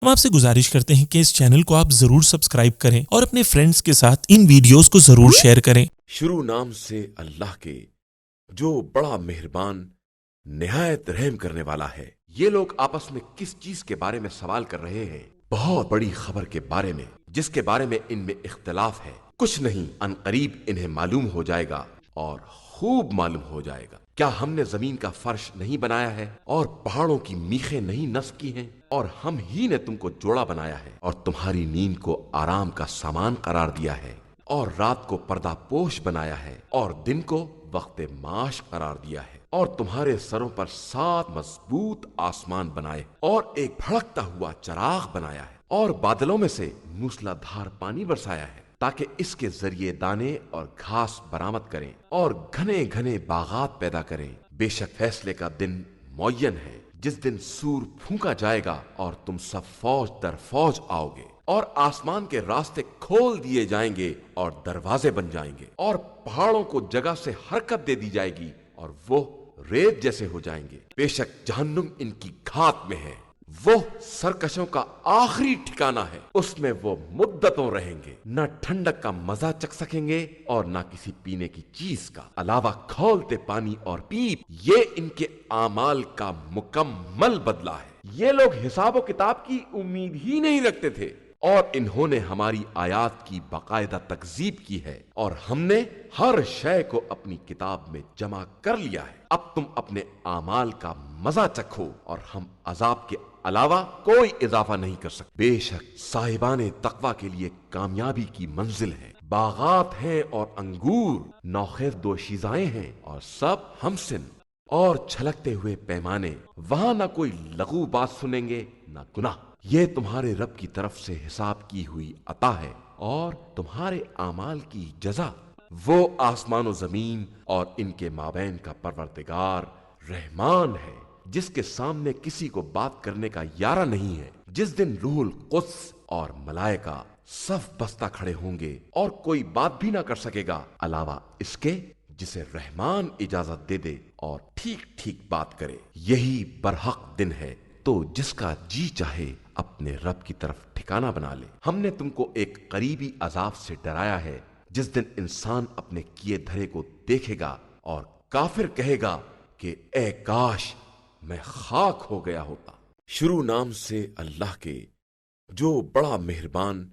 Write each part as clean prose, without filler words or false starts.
ہم آپ سے گزارش کرتے ہیں کہ اس چینل کو آپ ضرور سبسکرائب کریں اور اپنے فرینڈز کے ساتھ ان ویڈیوز کو ضرور شیئر کریں۔ شروع نام سے اللہ کے جو بڑا مہربان نہایت رحم کرنے والا ہے۔ یہ لوگ آپس میں کس چیز کے بارے میں سوال کر رہے ہیں؟ بہت بڑی خبر کے بارے میں، جس کے بارے میں ان میں اختلاف ہے۔ کچھ نہیں، ان قریب انہیں معلوم ہو جائے گا اور خوب معلوم ہو جائے گا۔ کیا ہم نے زمین کا فرش نہیں بنایا ہے اور پہاڑوں کی میخیں نہیں نصب کی ہیں؟ اور ہم ہی نے تم کو جوڑا بنایا ہے اور تمہاری نیند کو آرام کا سامان قرار دیا ہے اور رات کو پردہ پوش بنایا ہے اور دن کو وقت معاش قرار دیا ہے اور تمہارے سروں پر 7 مضبوط آسمان بنائے اور ایک بھڑکتا ہوا چراغ بنایا ہے اور بادلوں میں سے موسلا دھار پانی برسایا ہے تاکہ اس کے ذریعے دانے اور گھاس برآمد کریں اور گھنے گھنے باغات پیدا کریں۔ بے شک فیصلے کا دن معین ہے، جس دن سور پھونکا جائے گا اور تم سب فوج در فوج آؤ گے اور آسمان کے راستے کھول دیے جائیں گے اور دروازے بن جائیں گے اور پہاڑوں کو جگہ سے حرکت دے دی جائے گی اور وہ ریت جیسے ہو جائیں گے۔ بے شک جہنم ان کی گھات میں ہے، وہ سرکشوں کا آخری ٹھکانہ ہے، اس میں وہ مدتوں رہیں گے، نہ ٹھنڈک کا مزہ چکھ سکیں گے اور نہ کسی پینے کی چیز کا علاوہ کھولتے پانی اور پیپ۔ یہ ان کے اعمال کا مکمل بدلہ ہے۔ یہ لوگ حساب و کتاب کی امید ہی نہیں رکھتے تھے اور انہوں نے ہماری آیات کی باقاعدہ تکذیب کی ہے اور ہم نے ہر شے کو اپنی کتاب میں جمع کر لیا ہے۔ اب تم اپنے اعمال کا مزہ چکھو اور ہم عذاب کے علاوہ کوئی اضافہ نہیں کر سکتے۔ بے شک صاحبان تقوی کے لیے کامیابی کی منزل ہے، باغات ہیں اور انگور، نوخیز دوشیزائیں ہیں اور سب ہمسن اور چھلکتے ہوئے پیمانے، وہاں نہ کوئی لغو بات سنیں گے نہ گناہ۔ یہ تمہارے رب کی طرف سے حساب کی ہوئی عطا ہے اور تمہارے اعمال کی جزا۔ وہ آسمان و زمین اور ان کے مابین کا پروردگار رحمان ہے، جس کے سامنے کسی کو بات کرنے کا یارہ نہیں ہے۔ جس دن روح القدس اور ملائکہ صف بستہ کھڑے ہوں گے اور کوئی بات بھی نہ کر سکے گا علاوہ اس کے جسے رحمان اجازت دے دے اور ٹھیک ٹھیک بات کرے۔ یہی برحق دن ہے، تو جس کا جی چاہے اپنے رب کی طرف ٹھکانہ بنا لے۔ ہم نے تم کو ایک قریبی عذاب سے ڈرایا ہے، جس دن انسان اپنے کیے دھرے کو دیکھے گا اور کافر کہے گا کہ اے کاش میں خاک ہو گیا ہوتا۔ شروع نام سے اللہ کے جو بڑا مہربان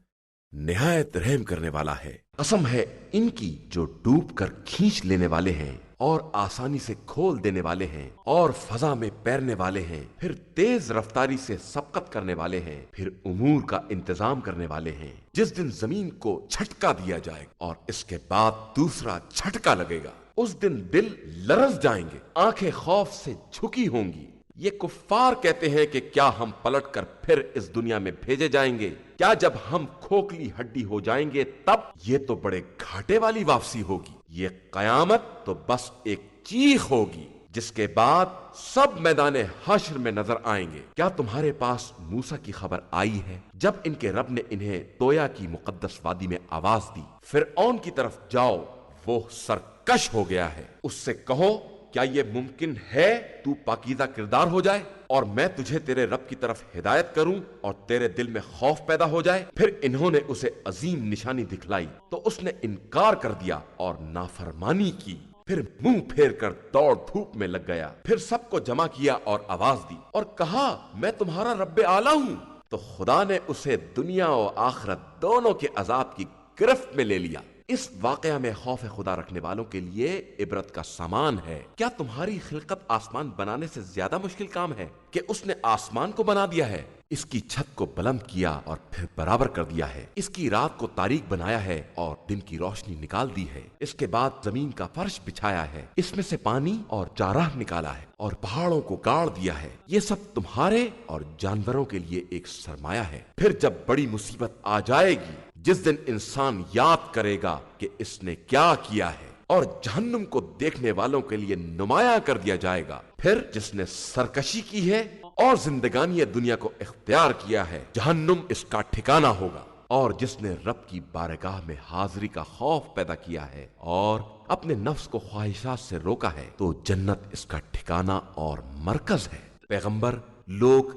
نہایت رحم کرنے والا ہے۔ قسم ہے ان کی جو ڈوب کر کھینچ لینے والے ہیں اور آسانی سے کھول دینے والے ہیں اور فضا میں پیرنے والے ہیں، پھر تیز رفتاری سے سبقت کرنے والے ہیں، پھر امور کا انتظام کرنے والے ہیں۔ جس دن زمین کو جھٹکا دیا جائے اور اس کے بعد دوسرا جھٹکا لگے گا، اس دن دل لرز جائیں گے، آنکھیں خوف سے جھکی ہوں گی۔ یہ کفار کہتے ہیں کہ کیا ہم پلٹ کر پھر اس دنیا میں بھیجے جائیں گے؟ کیا جب ہم کھوکھلی ہڈی ہو جائیں گے تب؟ یہ تو بڑے گھاٹے والی واپسی ہوگی۔ یہ قیامت تو بس ایک چیخ ہوگی، جس کے بعد سب میدان حشر میں نظر آئیں گے۔ کیا تمہارے پاس موسیٰ کی خبر آئی ہے جب ان کے رب نے انہیں تویا کی مقدس وادی میں آواز دی، فرعون کی طرف جاؤ، وہ سرکش ہو گیا ہے، اس سے کہو کیا یہ ممکن ہے تو پاکیزہ کردار ہو جائے اور میں تجھے تیرے رب کی طرف ہدایت کروں اور تیرے دل میں خوف پیدا ہو جائے؟ پھر انہوں نے اسے عظیم نشانی دکھلائی تو اس نے انکار کر دیا اور نافرمانی کی، پھر منہ پھیر کر دوڑ دھوپ میں لگ گیا۔ پھر سب کو جمع کیا اور آواز دی اور کہا میں تمہارا رب اعلیٰ ہوں۔ تو خدا نے اسے دنیا و آخرت دونوں کے عذاب کی گرفت میں لے لیا۔ اس واقعہ میں خوف خدا رکھنے والوں کے لیے عبرت کا سامان ہے۔ کیا تمہاری خلقت آسمان بنانے سے زیادہ مشکل کام ہے کہ اس نے آسمان کو بنا دیا ہے، اس کی چھت کو بلند کیا اور پھر برابر کر دیا ہے، اس کی رات کو تاریک بنایا ہے اور دن کی روشنی نکال دی ہے، اس کے بعد زمین کا فرش بچھایا ہے، اس میں سے پانی اور چارہ نکالا ہے اور پہاڑوں کو گاڑ دیا ہے۔ یہ سب تمہارے اور جانوروں کے لیے ایک سرمایہ ہے۔ پھر جب بڑی مصیبت آ جائے گی، جس دن انسان یاد کرے گا کہ اس نے کیا کیا ہے، اور جہنم کو دیکھنے والوں کے لیے نمایاں کر دیا جائے گا۔ پھر جس نے سرکشی کی ہے اور زندگانی دنیا کو اختیار کیا ہے، جہنم اس کا ٹھکانہ ہوگا۔ اور جس نے رب کی بارگاہ میں حاضری کا خوف پیدا کیا ہے اور اپنے نفس کو خواہشات سے روکا ہے، تو جنت اس کا ٹھکانہ اور مرکز ہے۔ پیغمبر، لوگ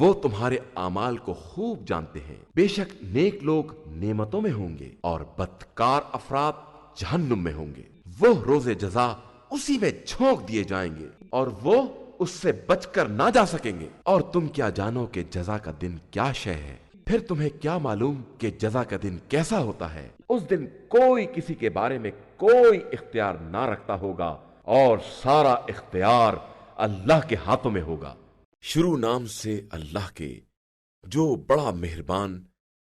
وہ تمہارے اعمال کو خوب جانتے ہیں۔ بے شک نیک لوگ نعمتوں میں ہوں گے اور بدکار افراد جہنم میں ہوں گے۔ وہ روز جزا اسی میں جھونک دیے جائیں گے اور وہ اس سے بچ کر نہ جا سکیں گے۔ اور تم کیا جانو کہ جزا کا دن کیا شے ہے؟ پھر تمہیں کیا معلوم کہ جزا کا دن کیسا ہوتا ہے؟ اس دن کوئی کسی کے بارے میں کوئی اختیار نہ رکھتا ہوگا اور سارا اختیار اللہ کے ہاتھوں میں ہوگا۔ شروع نام سے اللہ کے جو بڑا مہربان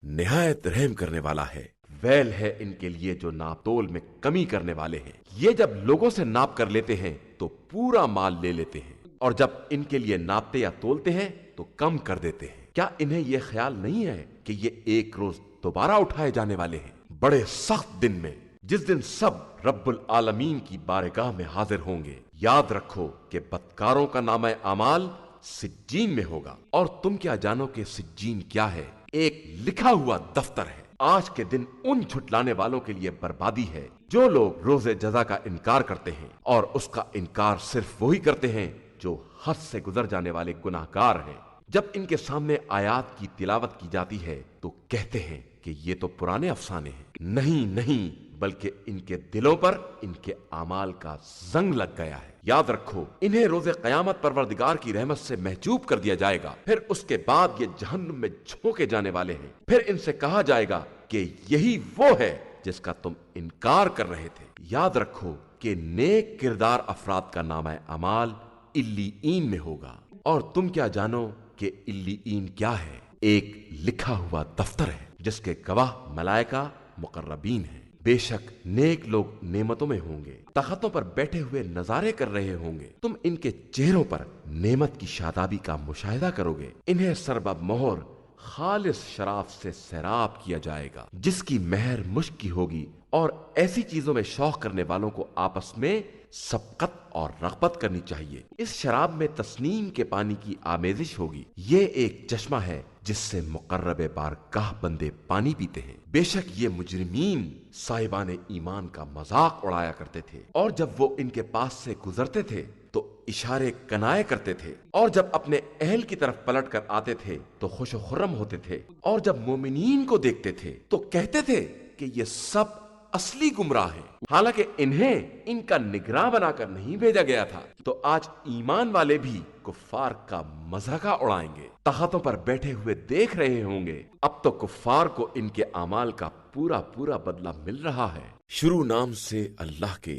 نہایت رحم کرنے والا ہے۔ ویل ہے ان کے لیے جو ناپ تول میں کمی کرنے والے ہیں۔ یہ جب لوگوں سے ناپ کر لیتے ہیں تو پورا مال لے لیتے ہیں، اور جب ان کے لیے ناپتے یا تولتے ہیں تو کم کر دیتے ہیں۔ کیا انہیں یہ خیال نہیں ہے کہ یہ ایک روز دوبارہ اٹھائے جانے والے ہیں، بڑے سخت دن میں، جس دن سب رب العالمین کی بارگاہ میں حاضر ہوں گے؟ یاد رکھو کہ بدکاروں کا نامہ اعمال سجین میں ہوگا۔ اور تم کیا جانو کہ سجین کیا ہے؟ ایک لکھا ہوا دفتر ہے۔ آج کے دن ان جھٹلانے والوں کے لیے بربادی ہے جو لوگ روز جزا کا انکار کرتے ہیں، اور اس کا انکار صرف وہی کرتے ہیں جو حد سے گزر جانے والے گناہگار ہیں۔ جب ان کے سامنے آیات کی تلاوت کی جاتی ہے تو کہتے ہیں کہ یہ تو پرانے افسانے ہیں۔ نہیں، بلکہ ان کے دلوں پر ان کے اعمال کا زنگ لگ گیا ہے۔ یاد رکھو انہیں روز قیامت پروردگار کی رحمت سے محجوب کر دیا جائے گا، پھر اس کے بعد یہ جہنم میں جھونکے جانے والے ہیں۔ پھر ان سے کہا جائے گا کہ یہی وہ ہے جس کا تم انکار کر رہے تھے۔ یاد رکھو کہ نیک کردار افراد کا نامہ اعمال علیین میں ہوگا۔ اور تم کیا جانو کہ علیین کیا ہے؟ ایک لکھا ہوا دفتر ہے جس کے گواہ ملائکہ مقربین ہیں۔ بے شک نیک لوگ نعمتوں میں ہوں گے، تختوں پر بیٹھے ہوئے نظارے کر رہے ہوں گے۔ تم ان کے چہروں پر نعمت کی شادابی کا مشاہدہ کرو گے۔ انہیں سربب مہر خالص شراب سے سیراب کیا جائے گا جس کی مہر مشک کی ہوگی، اور ایسی چیزوں میں شوق کرنے والوں کو آپس میں سبقت اور رغبت کرنی چاہیے۔ اس شراب میں تسنیم کے پانی کی آمیزش ہوگی۔ یہ ایک چشمہ ہے جس سے مقرب بارگاہ بندے پانی پیتے ہیں۔ بے شک یہ مجرمین صاحبان ایمان کا مذاق اڑایا کرتے تھے، اور جب وہ ان کے پاس سے گزرتے تھے تو اشارے کنائے کرتے تھے، اور جب اپنے اہل کی طرف پلٹ کر آتے تھے تو خوش و خرم ہوتے تھے، اور جب مومنین کو دیکھتے تھے تو کہتے تھے کہ یہ سب اصلی گمراہ ہیں، حالانکہ انہیں ان کا نگراں بنا کر نہیں بھیجا گیا تھا۔ تو آج ایمان والے بھی کفار کا مذاق اڑائیں گے، تختوں پر بیٹھے ہوئے دیکھ رہے ہوں گے۔ اب تو کفار کو ان کے اعمال کا پورا بدلہ مل رہا ہے۔ شروع نام سے اللہ کے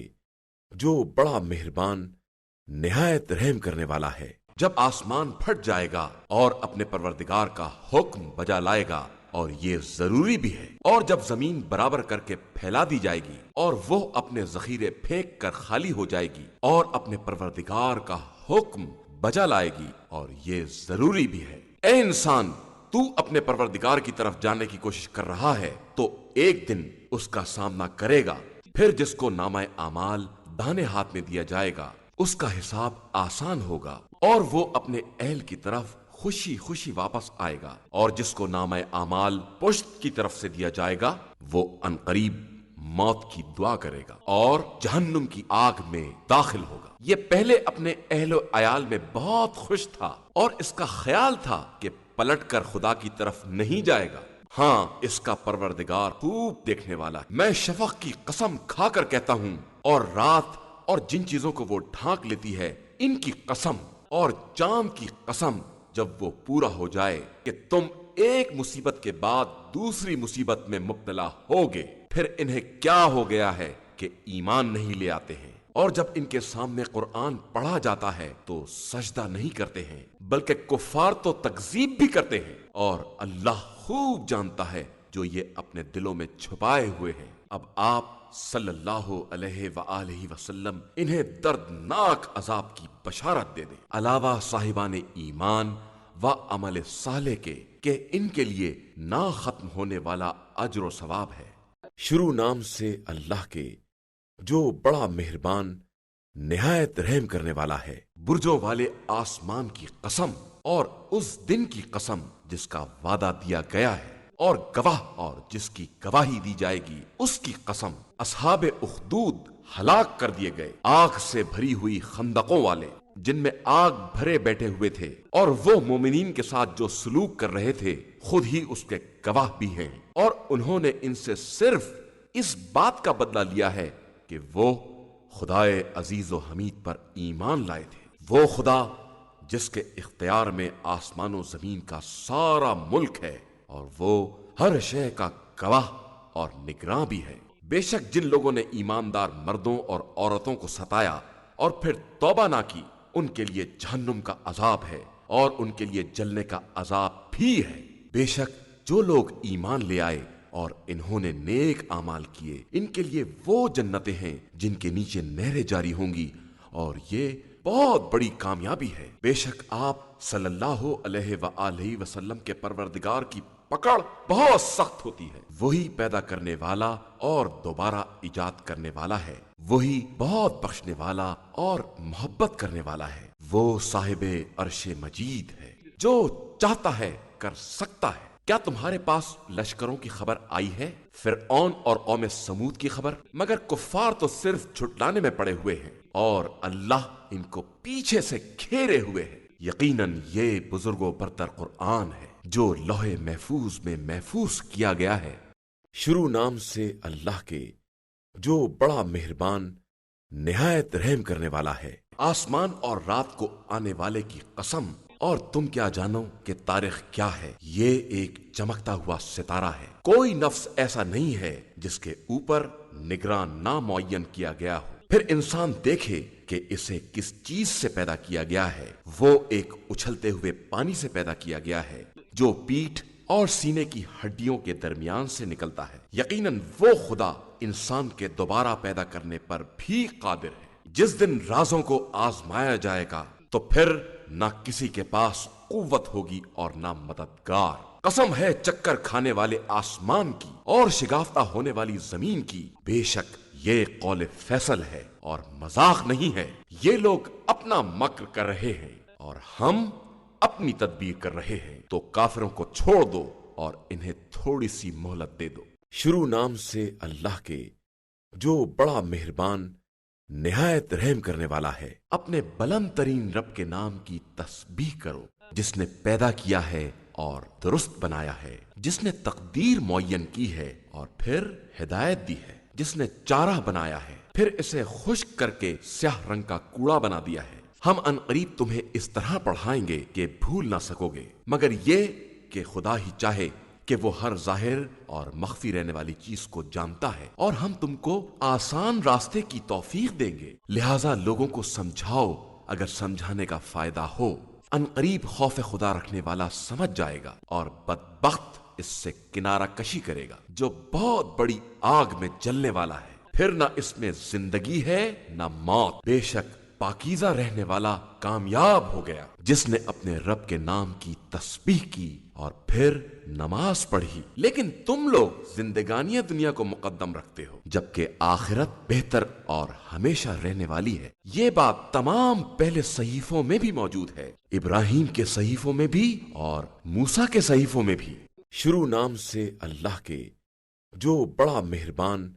جو بڑا مہربان نہایت رحم کرنے والا ہے۔ جب آسمان پھٹ جائے گا اور اپنے پروردگار کا حکم بجا لائے گا، اور یہ ضروری بھی ہے، اور جب زمین برابر کر کے پھیلا دی جائے گی اور وہ اپنے ذخیرے پھینک کر خالی ہو جائے گی، اور اپنے پروردگار کا حکم بجا لائے گی، اور یہ ضروری بھی ہے۔ اے انسان، تو اپنے پروردگار کی طرف جانے کی کوشش کر رہا ہے تو ایک دن اس کا سامنا کرے گا۔ پھر جس کو نامہ اعمال داہنے ہاتھ میں دیا جائے گا اس کا حساب آسان ہوگا، اور وہ اپنے اہل کی طرف خوشی خوشی واپس آئے گا، اور جس کو نامہ اعمال پشت کی طرف سے دیا جائے گا وہ عنقریب موت کی دعا کرے گا اور جہنم کی آگ میں داخل ہوگا۔ یہ پہلے اپنے اہل و عیال میں بہت خوش تھا، اور اس کا خیال تھا کہ پلٹ کر خدا کی طرف نہیں جائے گا۔ ہاں، اس کا پروردگار خوب دیکھنے والا ہے۔ میں شفق کی قسم کھا کر کہتا ہوں، اور رات اور جن چیزوں کو وہ ڈھانک لیتی ہے ان کی قسم، اور چاند کی قسم، جب وہ پورا ہو جائے کہ تم ایک مصیبت کے بعد دوسری مصیبت میں مبتلا ہوگے، پھر انہیں کیا ہو گیا ہے کہ ایمان نہیں لے آتے ہیں، اور جب ان کے سامنے قرآن پڑھا جاتا ہے تو سجدہ نہیں کرتے ہیں، بلکہ کفار تو تکذیب بھی کرتے ہیں، اور اللہ خوب جانتا ہے جو یہ اپنے دلوں میں چھپائے ہوئے ہیں۔ اب آپ صلی اللہ علیہ وآلہ وسلم انہیں دردناک عذاب کی بشارت دے دیں، علاوہ صاحبان ایمان و عمل صالح کے، کہ ان کے لیے نہ ختم ہونے والا اجر و ثواب ہے۔ شروع نام سے اللہ کے جو بڑا مہربان نہایت رحم کرنے والا ہے۔ برجوں والے آسمان کی قسم، اور اس دن کی قسم جس کا وعدہ دیا گیا ہے، اور گواہ اور جس کی گواہی دی جائے گی اس کی قسم۔ اصحاب اخدود ہلاک کر دیے گئے، آگ سے بھری ہوئی خندقوں والے، جن میں آگ بھرے بیٹھے ہوئے تھے، اور وہ مومنین کے ساتھ جو سلوک کر رہے تھے خود ہی اس کے گواہ بھی ہیں، اور انہوں نے ان سے صرف اس بات کا بدلہ لیا ہے کہ وہ خدائے عزیز و حمید پر ایمان لائے تھے۔ وہ خدا جس کے اختیار میں آسمان و زمین کا سارا ملک ہے، اور وہ ہر شے کا گواہ اور نگراں بھی ہے۔ بے شک جن لوگوں نے ایماندار مردوں اور عورتوں کو ستایا اور پھر توبہ نہ کی، ان کے لیے جہنم کا عذاب ہے اور ان کے لیے جلنے کا عذاب بھی ہے۔ بے شک جو لوگ ایمان لے آئے اور انہوں نے نیک اعمال کیے، ان کے لیے وہ جنتیں ہیں جن کے نیچے نہریں جاری ہوں گی، اور یہ بہت بڑی کامیابی ہے۔ بے شک آپ صلی اللہ علیہ وآلہ وسلم کے پروردگار کی پکڑ بہت سخت ہوتی ہے۔ وہی پیدا کرنے والا اور دوبارہ ایجاد کرنے والا ہے، وہی بہت بخشنے والا اور محبت کرنے والا ہے۔ وہ صاحب عرش مجید ہے، جو چاہتا ہے کر سکتا ہے۔ کیا تمہارے پاس لشکروں کی خبر آئی ہے؟ فرعون اور قوم سمود کی خبر؟ مگر کفار تو صرف جھٹلانے میں پڑے ہوئے ہیں، اور اللہ ان کو پیچھے سے گھیرے ہوئے ہے۔ یقیناً یہ بزرگ و برتر قرآن ہے جو لوح محفوظ میں محفوظ کیا گیا ہے۔ شروع نام سے اللہ کے جو بڑا مہربان نہایت رحم کرنے والا ہے۔ آسمان اور رات کو آنے والے کی قسم، اور تم کیا جانو کہ تاریخ کیا ہے؟ یہ ایک چمکتا ہوا ستارہ ہے۔ کوئی نفس ایسا نہیں ہے جس کے اوپر نگراں نہ معین کیا گیا ہو۔ پھر انسان دیکھے کہ اسے کس چیز سے پیدا کیا گیا ہے۔ وہ ایک اچھلتے ہوئے پانی سے پیدا کیا گیا ہے جو پیٹھ اور سینے کی ہڈیوں کے درمیان سے نکلتا ہے۔ یقیناً وہ خدا انسان کے دوبارہ پیدا کرنے پر بھی قادر ہے۔ جس دن رازوں کو آزمایا جائے گا تو پھر نہ کسی کے پاس قوت ہوگی اور نہ مددگار۔ قسم ہے چکر کھانے والے آسمان کی اور شگافتہ ہونے والی زمین کی، بے شک یہ قول فیصل ہے اور مذاق نہیں ہے۔ یہ لوگ اپنا مکر کر رہے ہیں اور ہم اپنی تدبیر کر رہے ہیں، تو کافروں کو چھوڑ دو اور انہیں تھوڑی سی مہلت دے دو۔ شروع نام سے اللہ کے جو بڑا مہربان نہایت رحم کرنے والا ہے۔ اپنے بلند ترین رب کے نام کی تسبیح کرو، جس نے پیدا کیا ہے اور درست بنایا ہے، جس نے تقدیر معین کی ہے اور پھر ہدایت دی ہے، جس نے چارہ بنایا ہے پھر اسے خشک کر کے سیاہ رنگ کا کوڑا بنا دیا ہے۔ ہم عنقریب تمہیں اس طرح پڑھائیں گے کہ بھول نہ سکو گے، مگر یہ کہ خدا ہی چاہے کہ وہ ہر ظاہر اور مخفی رہنے والی چیز کو جانتا ہے، اور ہم تم کو آسان راستے کی توفیق دیں گے۔ لہٰذا لوگوں کو سمجھاؤ اگر سمجھانے کا فائدہ ہو۔ عنقریب خوف خدا رکھنے والا سمجھ جائے گا، اور بدبخت اس سے کنارہ کشی کرے گا جو بہت بڑی آگ میں جلنے والا ہے، پھر نہ اس میں زندگی ہے نہ موت۔ بے شک پاکیزہ رہنے والا کامیاب ہو گیا جس نے اپنے رب کے نام کی تسبیح کی اور پھر نماز پڑھی۔ لیکن تم لوگ زندگانی دنیا کو مقدم رکھتے ہو، جبکہ آخرت بہتر اور ہمیشہ رہنے والی ہے۔ یہ بات تمام پہلے صحیفوں میں بھی موجود ہے، ابراہیم کے صحیفوں میں بھی اور موسیٰ کے صحیفوں میں بھی۔ شروع نام سے اللہ کے جو بڑا مہربان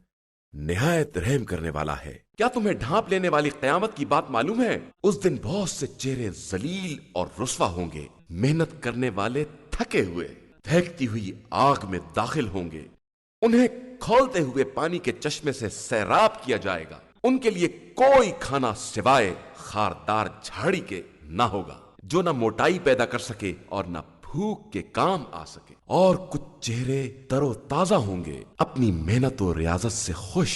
نہایت رحم کرنے والا ہے۔ کیا تمہیں ڈھانپ لینے والی قیامت کی بات معلوم ہے؟ اس دن بہت سے چہرے ذلیل اور رسوا ہوں گے، محنت کرنے والے تھکے ہوئے دہکتی ہوئی آگ میں داخل ہوں گے۔ انہیں کھولتے ہوئے پانی کے چشمے سے سیراب کیا جائے گا۔ ان کے لیے کوئی کھانا سوائے خاردار جھاڑی کے نہ ہوگا، جو نہ موٹائی پیدا کر سکے اور نہ بھوک کے کام آ سکے۔ اور کچھ چہرے تر و تازہ ہوں گے، اپنی محنت و ریاضت سے خوش،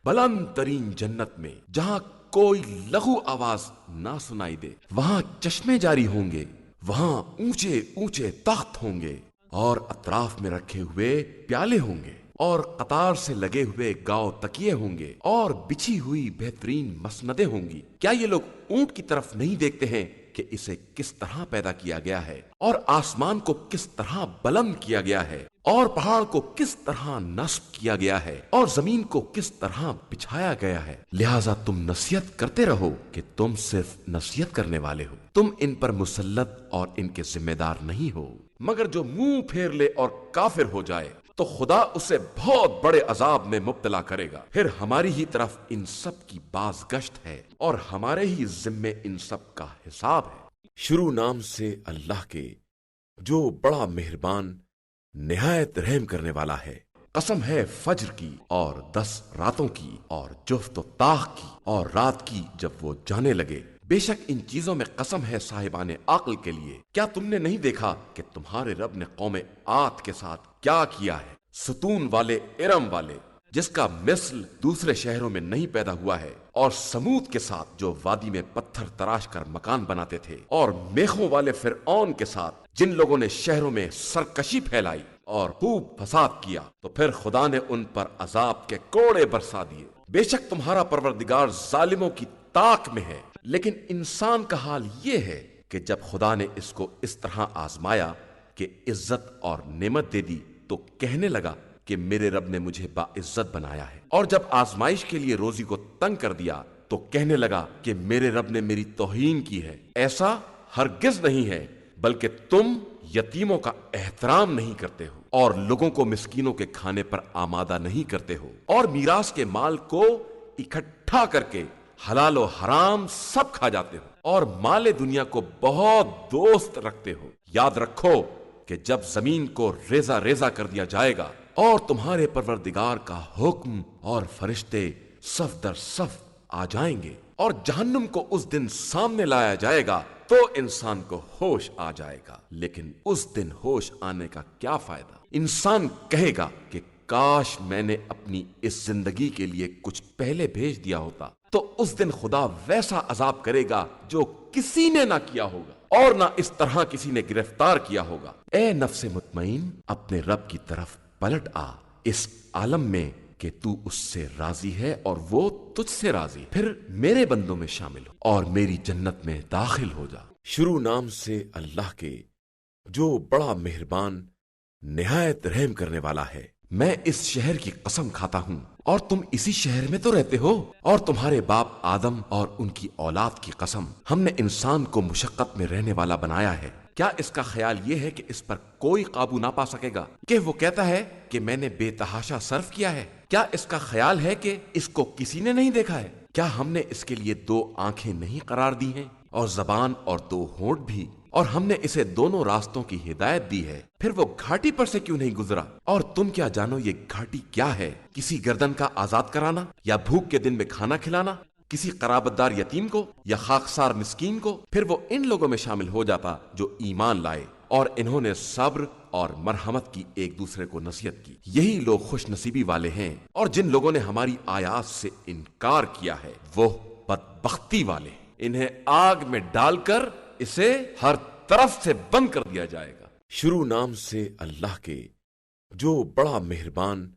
بلند ترین جنت میں جہاں کوئی لغو آواز نہ سنائی دے۔ وہاں چشمے جاری ہوں گے، وہاں اونچے اونچے تخت ہوں گے، اور اطراف میں رکھے ہوئے پیالے ہوں گے، اور قطار سے لگے ہوئے گاؤ تکیے ہوں گے، اور بچھی ہوئی بہترین مسندیں ہوں گی۔ کیا یہ لوگ اونٹ کی طرف نہیں دیکھتے ہیں کہ اسے کس طرح پیدا کیا گیا ہے، اور آسمان کو کس طرح بلند کیا گیا ہے، اور پہاڑ کو کس طرح نصب کیا گیا ہے، اور زمین کو کس طرح بچھایا گیا ہے؟ لہٰذا تم نصیحت کرتے رہو کہ تم صرف نصیحت کرنے والے ہو، تم ان پر مسلط اور ان کے ذمہ دار نہیں ہو۔ مگر جو منہ پھیر لے اور کافر ہو جائے تو خدا اسے بہت بڑے عذاب میں مبتلا کرے گا. پھر ہماری ہی طرف ان سب کی بازگشت ہے اور ہمارے ہی ذمے ان سب کا حساب ہے. شروع نام سے اللہ کے جو بڑا مہربان نہایت رحم کرنے والا ہے. قسم ہے فجر کی اور 10 راتوں کی اور جفت و طاق کی اور رات کی جب وہ جانے لگے. بے شک ان چیزوں میں قسم ہے صاحبان عقل کے لیے. کیا تم نے نہیں دیکھا کہ تمہارے رب نے قوم عاد کے ساتھ کیا کیا ہے؟ ستون والے ارم والے جس کا مثل دوسرے شہروں میں نہیں پیدا ہوا ہے، اور سمود کے ساتھ جو وادی میں پتھر تراش کر مکان بناتے تھے، اور میخوں والے فرعون کے ساتھ جن لوگوں نے شہروں میں سرکشی پھیلائی اور خوب فساد کیا. تو پھر خدا نے ان پر عذاب کے کوڑے برسا دیے. بے شک تمہارا پروردگار ظالموں کی طاق میں ہے. لیکن انسان کا حال یہ ہے کہ جب خدا نے اس کو اس طرح آزمایا کہ عزت اور نعمت دے دی تو کہنے لگا کہ میرے رب نے مجھے باعزت بنایا ہے. اور جب آزمائش کے لیے روزی کو تنگ کر دیا تو کہنے لگا کہ میرے رب نے میری توہین کی ہے. ایسا ہرگز نہیں ہے، بلکہ تم یتیموں کا احترام نہیں کرتے ہو اور لوگوں کو مسکینوں کے کھانے پر آمادہ نہیں کرتے ہو، اور میراث کے مال کو اکٹھا کر کے حلال و حرام سب کھا جاتے ہو، اور مال دنیا کو بہت دوست رکھتے ہو. یاد رکھو کہ جب زمین کو ریزہ ریزہ کر دیا جائے گا اور تمہارے پروردگار کا حکم اور فرشتے صف در صف آ جائیں گے اور جہنم کو اس دن سامنے لایا جائے گا تو انسان کو ہوش آ جائے گا. لیکن اس دن ہوش آنے کا کیا فائدہ؟ انسان کہے گا کہ کاش میں نے اپنی اس زندگی کے لیے کچھ پہلے بھیج دیا ہوتا. تو اس دن خدا ویسا عذاب کرے گا جو کسی نے نہ کیا ہوگا اور نہ اس طرح کسی نے گرفتار کیا ہوگا. اے نفس مطمئن، اپنے رب کی طرف پلٹ آ اس عالم میں کہ تو اس سے راضی ہے اور وہ تجھ سے راضی. پھر میرے بندوں میں شامل ہو اور میری جنت میں داخل ہو جا. شروع نام سے اللہ کے جو بڑا مہربان نہایت رحم کرنے والا ہے. میں اس شہر کی قسم کھاتا ہوں اور تم اسی شہر میں تو رہتے ہو، اور تمہارے باپ آدم اور ان کی اولاد کی قسم، ہم نے انسان کو مشقت میں رہنے والا بنایا ہے. کیا اس کا خیال یہ ہے کہ اس پر کوئی قابو نہ پا سکے گا؟ کہ وہ کہتا ہے کہ میں نے بے تحاشا صرف کیا ہے. کیا اس کا خیال ہے کہ اس کو کسی نے نہیں دیکھا ہے؟ کیا ہم نے اس کے لیے 2 آنکھیں نہیں قرار دی ہیں اور زبان اور 2 ہونٹ بھی، اور ہم نے اسے دونوں راستوں کی ہدایت دی ہے؟ پھر وہ گھاٹی پر سے کیوں نہیں گزرا؟ اور تم کیا جانو یہ گھاٹی کیا ہے؟ کسی گردن کا آزاد کرانا، یا بھوک کے دن میں کھانا کھلانا کسی قرابت دار یتیم کو یا خاکسار مسکین کو؟ پھر وہ ان لوگوں میں شامل ہو جاتا جو ایمان لائے اور انہوں نے صبر اور مرحمت کی ایک دوسرے کو نصیحت کی. یہی لوگ خوش نصیبی والے ہیں. اور جن لوگوں نے ہماری آیات سے انکار کیا ہے وہ بدبختی والے ہیں. انہیں آگ میں ڈال کر اسے ہر طرف سے بند کر دیا جائے گا. شروع نام سے اللہ کے جو بڑا مہربان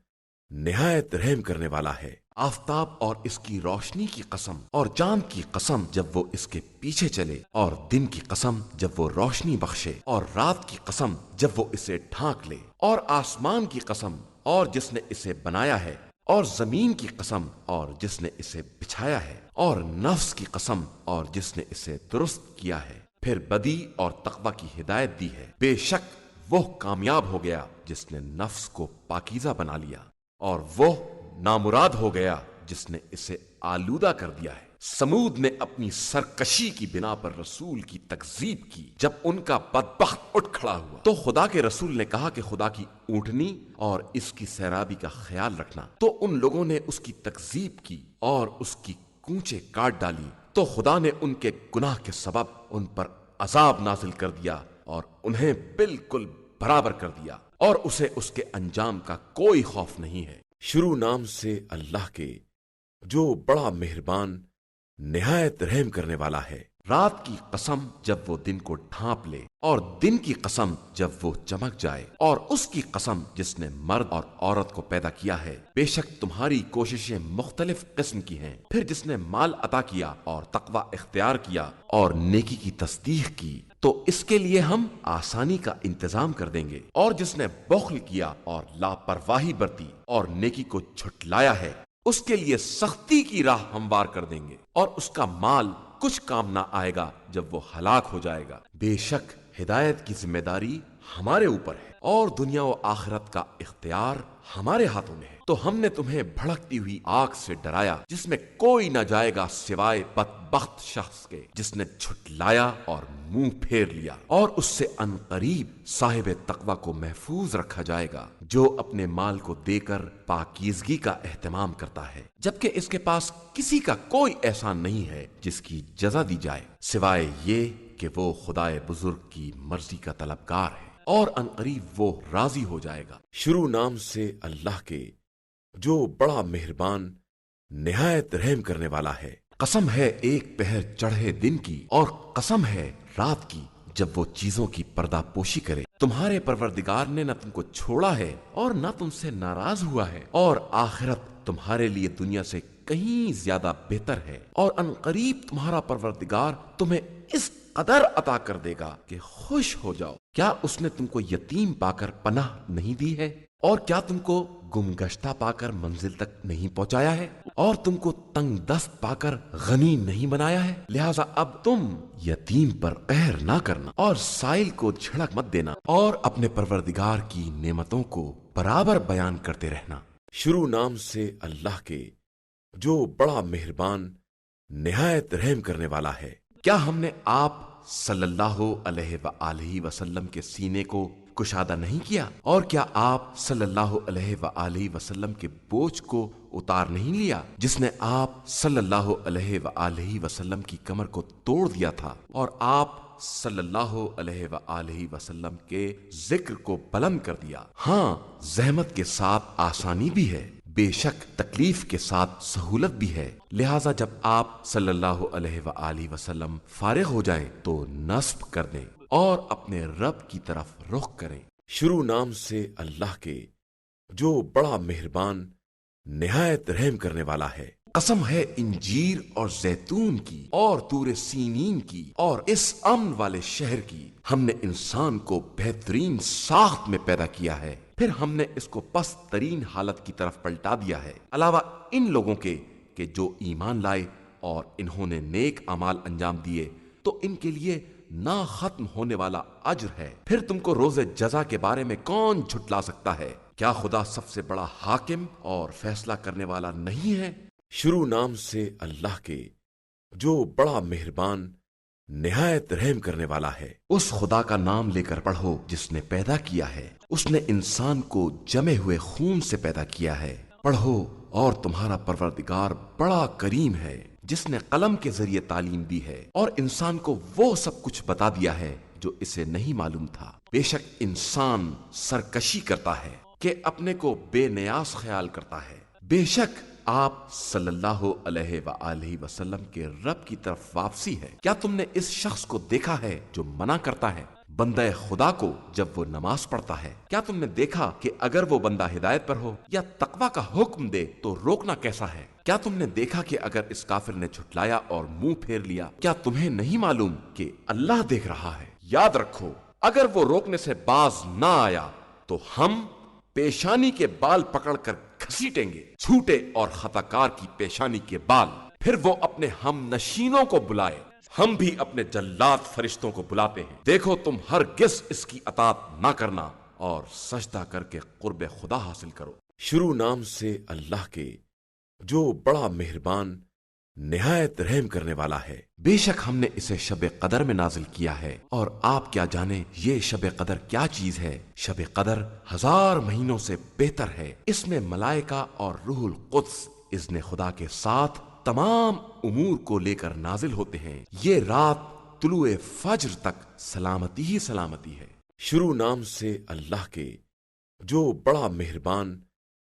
نہایت رحم کرنے والا ہے. آفتاب اور اس کی روشنی کی قسم، اور چاند کی قسم جب وہ اس کے پیچھے چلے، اور دن کی قسم جب وہ روشنی بخشے، اور رات کی قسم جب وہ اسے ڈھانک لے، اور آسمان کی قسم اور جس نے اسے بنایا ہے، اور زمین کی قسم اور جس نے اسے بچھایا ہے، اور نفس کی قسم اور جس نے اسے درست کیا ہے. پھر بدی اور تقوی کی ہدایت دی ہے. بے شک وہ کامیاب ہو گیا جس نے نفس کو پاکیزہ بنا لیا، اور وہ نامراد ہو گیا جس نے اسے آلودہ کر دیا ہے. سمود نے اپنی سرکشی کی بنا پر رسول کی تکذیب کی. جب ان کا بدبخت اٹھ کھڑا ہوا تو خدا کے رسول نے کہا کہ خدا کی اونٹنی اور اس کی سیرابی کا خیال رکھنا. تو ان لوگوں نے اس کی تکذیب کی اور اس کی کونچیں کاٹ ڈالی. تو خدا نے ان کے گناہ کے سبب ان پر عذاب نازل کر دیا اور انہیں بالکل برابر کر دیا، اور اسے اس کے انجام کا کوئی خوف نہیں ہے. شروع نام سے اللہ کے جو بڑا مہربان نہایت رحم کرنے والا ہے. رات کی قسم جب وہ دن کو ڈھانپ لے، اور دن کی قسم جب وہ چمک جائے، اور اس کی قسم جس نے مرد اور عورت کو پیدا کیا ہے. بے شک تمہاری کوششیں مختلف قسم کی ہیں. پھر جس نے مال عطا کیا اور تقوی اختیار کیا اور نیکی کی تصدیق کی تو اس کے لیے ہم آسانی کا انتظام کر دیں گے. اور جس نے بخل کیا اور لاپرواہی برتی اور نیکی کو جھٹلایا ہے اس کے لیے سختی کی راہ ہموار کر دیں گے، اور اس کا مال کچھ کام نہ آئے گا جب وہ ہلاک ہو جائے گا. بے شک ہدایت کی ذمہ داری ہمارے اوپر ہے اور دنیا و آخرت کا اختیار ہمارے ہاتھوں میں ہے۔ تو ہم نے تمہیں بھڑکتی ہوئی آگ سے ڈرایا جس میں کوئی نہ جائے گا سوائے بدبخت شخص کے جس نے جھٹلایا اور منہ پھیر لیا، اور اس سے عنقریب صاحب تقوی کو محفوظ رکھا جائے گا جو اپنے مال کو دے کر پاکیزگی کا اہتمام کرتا ہے، جبکہ اس کے پاس کسی کا کوئی احسان نہیں ہے جس کی جزا دی جائے سوائے یہ کہ وہ خدائے بزرگ کی مرضی کا طلبگار ہے، اور عنقریب وہ راضی ہو جائے گا۔ شروع نام سے اللہ کے جو بڑا مہربان نہایت رحم کرنے والا ہے۔ قسم ہے ایک پہر چڑھے دن کی، اور قسم ہے رات کی جب وہ چیزوں کی پردہ پوشی کرے۔ تمہارے پروردگار نے نہ تم کو چھوڑا ہے اور نہ تم سے ناراض ہوا ہے، اور آخرت تمہارے لیے دنیا سے کہیں زیادہ بہتر ہے، اور عنقریب تمہارا پروردگار تمہیں اس قدر عطا کر دے گا کہ خوش ہو جاؤ۔ کیا اس نے تم کو یتیم پا کر پناہ نہیں دی ہے، اور کیا تم کو گمگشتہ پا کر منزل تک نہیں پہنچایا ہے، اور تم کو تنگ دست پا کر غنی نہیں بنایا ہے؟ لہذا اب تم یتیم پر قہر نہ کرنا اور سائل کو جھڑک مت دینا، اور اپنے پروردگار کی نعمتوں کو برابر بیان کرتے رہنا۔ شروع نام سے اللہ کے جو بڑا مہربان نہایت رحم کرنے والا ہے۔ کیا ہم نے آپ صلی اللہ علیہ وآلہ وسلم کے سینے کو کشادہ نہیں کیا، اور کیا آپ صلی اللہ علیہ وآلہ وسلم کے بوجھ کو اتار نہیں لیا جس نے آپ صلی اللہ علیہ وآلہ وسلم کی کمر کو توڑ دیا تھا، اور آپ صلی اللہ علیہ وآلہ وسلم کے ذکر کو بلند کر دیا؟ ہاں، زحمت کے ساتھ آسانی بھی ہے، بے شک تکلیف کے ساتھ سہولت بھی ہے، لہٰذا جب آپ صلی اللہ علیہ وآلہ وسلم فارغ ہو جائیں تو نصب کر دیں اور اپنے رب کی طرف رخ کریں۔ شروع نام سے اللہ کے جو بڑا مہربان نہایت رحم کرنے والا ہے۔ قسم ہے انجیر اور زیتون کی اور طور سینین کی اور اس امن والے شہر کی، ہم نے انسان کو بہترین ساخت میں پیدا کیا ہے، پھر ہم نے اس کو پست ترین حالت کی طرف پلٹا دیا ہے، علاوہ ان لوگوں کے کہ جو ایمان لائے اور انہوں نے نیک اعمال انجام دیے تو ان کے لیے نہ ختم ہونے والا اجر ہے۔ پھر تم کو روز جزا کے بارے میں کون جھٹلا سکتا ہے؟ کیا خدا سب سے بڑا حاکم اور فیصلہ کرنے والا نہیں ہے؟ شروع نام سے اللہ کے جو بڑا مہربان نہایت رحم کرنے والا ہے۔ اس خدا کا نام لے کر پڑھو جس نے پیدا کیا ہے، اس نے انسان کو جمے ہوئے خون سے پیدا کیا ہے۔ پڑھو، اور تمہارا پروردگار بڑا کریم ہے جس نے قلم کے ذریعے تعلیم دی ہے اور انسان کو وہ سب کچھ بتا دیا ہے جو اسے نہیں معلوم تھا۔ بے شک انسان سرکشی کرتا ہے کہ اپنے کو بے نیاز خیال کرتا ہے۔ بے شک آپ صلی اللہ علیہ وآلہ وسلم کے رب کی طرف واپسی ہے۔ کیا تم نے اس شخص کو دیکھا ہے جو منع کرتا ہے بندہ خدا کو جب وہ نماز پڑھتا ہے؟ کیا تم نے دیکھا کہ اگر وہ بندہ ہدایت پر ہو یا تقوی کا حکم دے تو روکنا کیسا ہے؟ کیا تم نے دیکھا کہ اگر اس کافر نے جھٹلایا اور منہ پھیر لیا، کیا تمہیں نہیں معلوم کہ اللہ دیکھ رہا ہے؟ یاد رکھو، اگر وہ روکنے سے باز نہ آیا تو ہم پیشانی کے بال پکڑ کر گھسیٹیں گے، چھوٹے اور خطا کار کی پیشانی کے بال۔ پھر وہ اپنے ہم نشینوں کو بلائے، ہم بھی اپنے جلاد فرشتوں کو بلاتے ہیں، دیکھو تم ہرگز اس کی اطاعت نہ کرنا اور سجدہ کر کے قرب خدا حاصل کرو۔ شروع نام سے اللہ کے جو بڑا مہربان نہایت رحم کرنے والا ہے۔ بے شک ہم نے اسے شب قدر میں نازل کیا ہے، اور آپ کیا جانیں یہ شب قدر کیا چیز ہے؟ شب قدر 1000 مہینوں سے بہتر ہے، اس میں ملائکہ اور روح القدس اذن خدا کے ساتھ تمام امور کو لے کر نازل ہوتے ہیں۔ یہ رات طلوع فجر تک سلامتی ہی سلامتی ہے۔ شروع نام سے اللہ کے جو بڑا مہربان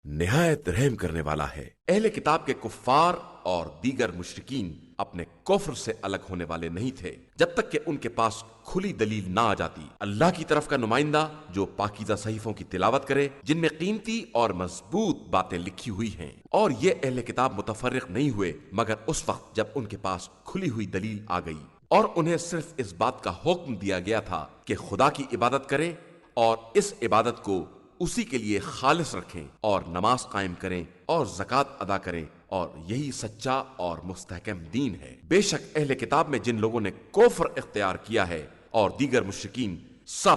نہایت رحم کرنے والا ہے۔ اہل کتاب کے کفار اور دیگر مشرکین اپنے کفر سے الگ ہونے والے نہیں تھے جب تک کہ ان کے پاس کھلی دلیل نہ آ جاتی۔ اللہ کی طرف کا نمائندہ جو پاکیزہ صحیفوں کی تلاوت کرے جن میں قیمتی اور مضبوط باتیں لکھی ہوئی ہیں، اور یہ اہل کتاب متفرق نہیں ہوئے مگر اس وقت جب ان کے پاس کھلی ہوئی دلیل آ گئی، اور انہیں صرف اس بات کا حکم دیا گیا تھا کہ خدا کی عبادت کریں اور اس عبادت کو اسی کے لیے خالص رکھیں اور نماز قائم کریں اور زکوٰۃ ادا کریں، اور یہی سچا اور مستحکم دین ہے۔ بے شک اہل کتاب میں جن لوگوں نے کفر اختیار کیا ہے اور دیگر مشرکین سب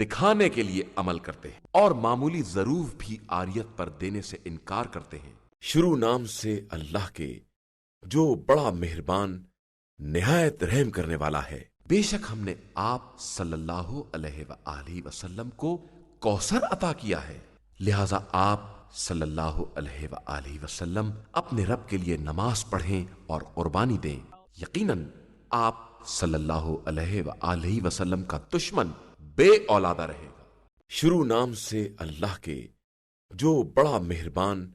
دکھانے کے لیے عمل کرتے ہیں اور معمولی ضرور بھی عاریت پر دینے سے انکار کرتے ہیں۔ شروع نام سے اللہ کے جو بڑا مہربان نہایت رحم کرنے والا ہے۔ بے شک ہم نے آپ صلی اللہ علیہ وآلہ وسلم کو کوثر عطا کیا ہے، لہذا آپ صلی اللہ علیہ وآلہ وسلم اپنے رب کے لیے نماز پڑھیں اور قربانی دیں۔ یقیناً آپ صلی اللہ علیہ وآلہ وسلم کا دشمن بے اولادہ رہے گا۔ شروع نام سے اللہ کے جو بڑا مہربان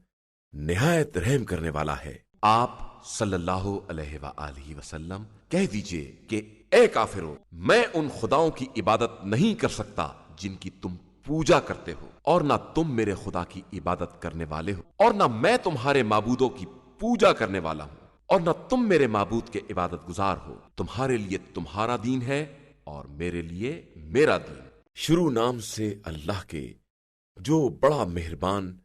نہایت رحم کرنے والا ہے۔ آپ صلی اللہ علیہ وآلہ وسلم کہہ دیجئے کہ اے کافرو، میں ان خداؤں کی عبادت نہیں کر سکتا جن کی تم پوجا کرتے ہو، اور نہ تم میرے خدا کی عبادت کرنے والے ہو، اور نہ میں تمہارے معبودوں کی پوجا کرنے والا ہوں، اور نہ تم میرے معبود کے عبادت گزار ہو۔ تمہارے لیے تمہارا دین ہے اور میرے لیے میرا دین۔ شروع نام سے اللہ کے جو بڑا مہربان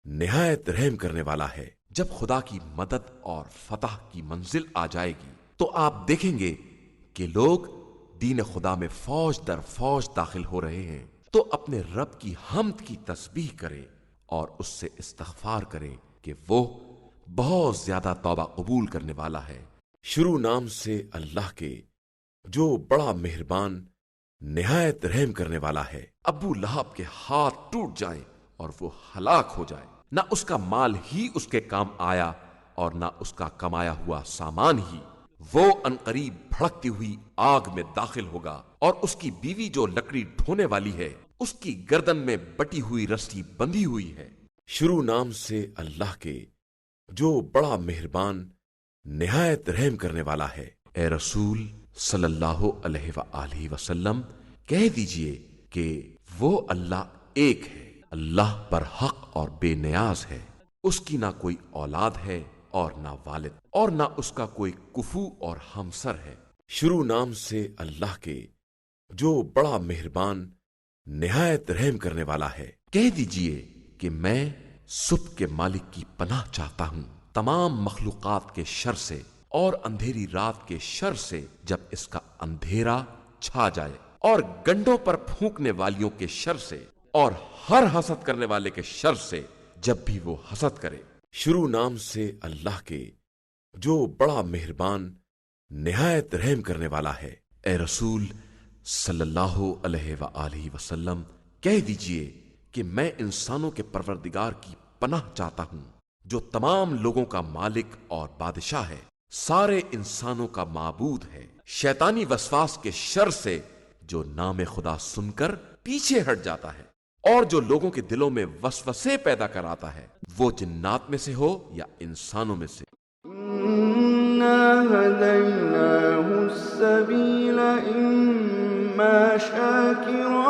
نہایت رحم کرنے والا ہے۔ جب خدا کی مدد اور فتح کی منزل آ جائے گی تو آپ دیکھیں گے کہ لوگ دین خدا میں فوج در فوج داخل ہو رہے ہیں، تو اپنے رب کی حمد کی تسبیح کریں اور اس سے استغفار کریں کہ وہ بہت زیادہ توبہ قبول کرنے والا ہے۔ شروع نام سے اللہ کے جو بڑا مہربان نہایت رحم کرنے والا ہے۔ ابو لہب کے ہاتھ ٹوٹ جائیں اور وہ ہلاک ہو جائے، نہ اس کا مال ہی اس کے کام آیا اور نہ اس کا کمایا ہوا سامان ہی۔ وہ عنقریب بھڑکتی ہوئی آگ میں داخل ہوگا، اور اس کی بیوی جو لکڑی ڈھونے والی ہے اس کی گردن میں بٹی ہوئی رسی بندھی ہوئی ہے۔ شروع نام سے اللہ کے جو بڑا مہربان نہایت رحم کرنے والا ہے۔ اے رسول صلی اللہ علیہ وآلہ وسلم کہہ دیجئے کہ وہ اللہ ایک ہے، اللہ پر حق اور بے نیاز ہے، اس کی نہ کوئی اولاد ہے اور نہ والد، اور نہ اس کا کوئی کفو اور ہمسر ہے۔ شروع نام سے اللہ کے جو بڑا مہربان نہایت رحم کرنے والا ہے۔ کہہ دیجئے کہ میں صبح کے مالک کی پناہ چاہتا ہوں تمام مخلوقات کے شر سے اور اندھیری رات کے شر سے جب اس کا اندھیرا چھا جائے، اور گنڈوں پر پھونکنے والیوں کے شر سے، اور ہر حسد کرنے والے کے شر سے جب بھی وہ حسد کرے۔ شروع نام سے اللہ کے جو بڑا مہربان نہایت رحم کرنے والا ہے۔ اے رسول صلی اللہ علیہ وآلہ وسلم کہہ دیجئے کہ میں انسانوں کے پروردگار کی پناہ چاہتا ہوں جو تمام لوگوں کا مالک اور بادشاہ ہے، سارے انسانوں کا معبود ہے، شیطانی وسواس کے شر سے جو نام خدا سن کر پیچھے ہٹ جاتا ہے، اور جو لوگوں کے دلوں میں وسوسے پیدا کراتا ہے، وہ جنات میں سے ہو یا انسانوں میں سے۔ إِنَّا هَدَيْنَاهُ السَّبِيلَ إِمَّا شَاكِرًا